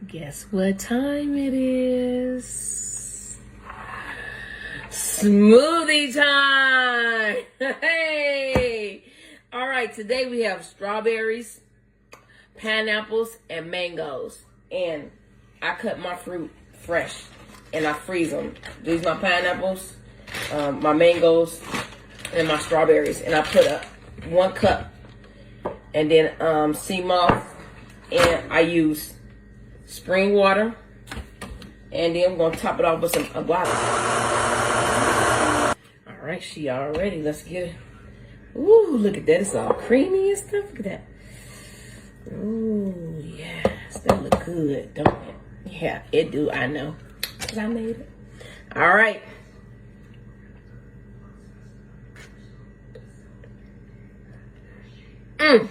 Guess what time it is? Smoothie time! Hey! All right, today we have strawberries, pineapples, and mangoes. And I cut my fruit fresh and I freeze them. These are my pineapples, my mangoes, and my strawberries. And I put up 1 cup. And then sea moss. And I use spring water. And then I'm going to top it off with some agave. All right, she all ready. Let's get it. Ooh, look at that. It's all creamy and stuff. Look at that. Ooh, yes. That look good, don't it? Yeah, it do. I know. Because I made it. All right. Mmm.